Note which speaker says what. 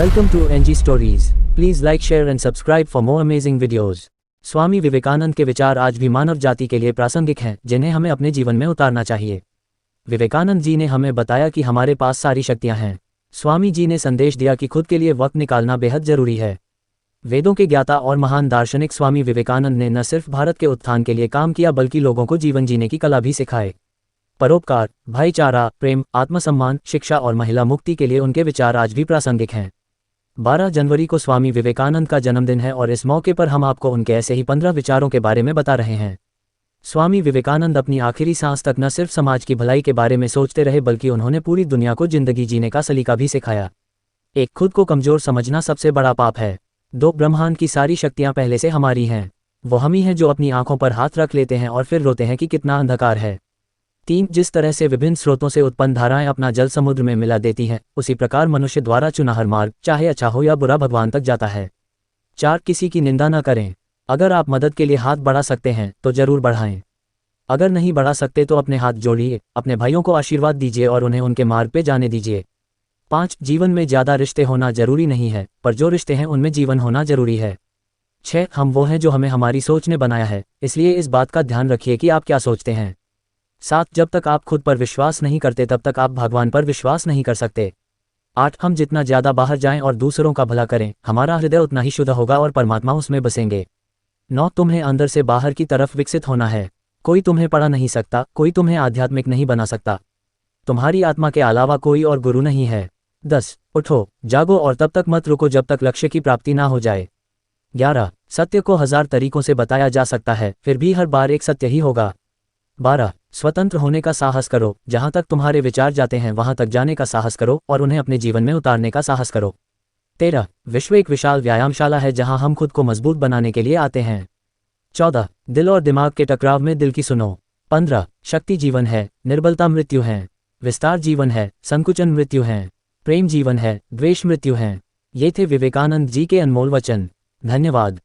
Speaker 1: Welcome to NG Stories. Please like, share and subscribe for more amazing videos. Swami Vivekananda के विचार आज भी मानव जाति के लिए प्रासंगिक हैं, जिन्हें हमें अपने जीवन में उतारना चाहिए। विवेकानंद जी ने हमें बताया कि हमारे पास सारी शक्तियां हैं। स्वामी जी ने संदेश दिया कि खुद के लिए वक्त निकालना बेहद जरूरी है। वेदों के ज्ञाता और महान दार्शनिक स्वामी विवेकानंद ने न सिर्फ भारत के उत्थान के लिए काम किया, बल्कि लोगों को जीवन जीने की कला भी सिखाए। परोपकार, भाईचारा, प्रेम, आत्मसम्मान, शिक्षा और महिला मुक्ति के लिए उनके विचार आज भी प्रासंगिक हैं। 12 जनवरी को स्वामी विवेकानंद का जन्मदिन है और इस मौके पर हम आपको उनके ऐसे ही 15 विचारों के बारे में बता रहे हैं। स्वामी विवेकानंद अपनी आखिरी सांस तक न सिर्फ समाज की भलाई के बारे में सोचते रहे, बल्कि उन्होंने पूरी दुनिया को जिंदगी जीने का सलीका भी सिखाया। 1. खुद को कमजोर समझना सबसे बड़ा पाप है। 2. ब्रह्मांड की सारी शक्तियां पहले से हमारी हैं। वो हम ही हैं जो अपनी आंखों पर हाथ रख लेते हैं और फिर रोते हैं कि कितना अंधकार है। 3. जिस तरह से विभिन्न स्रोतों से उत्पन्न धाराएं अपना जल समुद्र में मिला देती हैं, उसी प्रकार मनुष्य द्वारा चुना हर मार्ग, चाहे अच्छा हो या बुरा, भगवान तक जाता है। 4. किसी की निंदा न करें। अगर आप मदद के लिए हाथ बढ़ा सकते हैं तो जरूर बढ़ाएं। अगर नहीं बढ़ा सकते तो अपने हाथ जोड़िए, अपने भाइयों को आशीर्वाद दीजिए और उन्हें उनके मार्ग पे जाने दीजिए। 5. जीवन में ज़्यादा रिश्ते होना जरूरी नहीं है, पर जो रिश्ते हैं उनमें जीवन होना जरूरी है। 6. हम वो हैं जो हमें हमारी सोच ने बनाया है, इसलिए इस बात का ध्यान रखिए कि आप क्या सोचते हैं। 7. जब तक आप खुद पर विश्वास नहीं करते तब तक आप भगवान पर विश्वास नहीं कर सकते। 8. हम जितना ज़्यादा बाहर जाएं और दूसरों का भला करें, हमारा हृदय उतना ही शुद्ध होगा और परमात्मा उसमें बसेंगे। 9. तुम्हें अंदर से बाहर की तरफ विकसित होना है। कोई तुम्हें पढ़ा नहीं सकता, कोई तुम्हें आध्यात्मिक नहीं बना सकता। तुम्हारी आत्मा के अलावा कोई और गुरु नहीं है। 10. उठो, जागो और तब तक मत रुको जब तक लक्ष्य की प्राप्ति ना हो जाए। 11. सत्य को 1000 तरीकों से बताया जा सकता है, फिर भी हर बार एक सत्य ही होगा। 12. स्वतंत्र होने का साहस करो। जहां तक तुम्हारे विचार जाते हैं वहां तक जाने का साहस करो और उन्हें अपने जीवन में उतारने का साहस करो। 13. विश्व एक विशाल व्यायामशाला है जहां हम खुद को मजबूत बनाने के लिए आते हैं। 14. दिल और दिमाग के टकराव में दिल की सुनो। 15. शक्ति जीवन है, निर्बलता मृत्यु है। विस्तार जीवन है, संकुचन मृत्यु है। प्रेम जीवन है, द्वेष मृत्यु है। ये थे विवेकानंद जी के अनमोल वचन। धन्यवाद।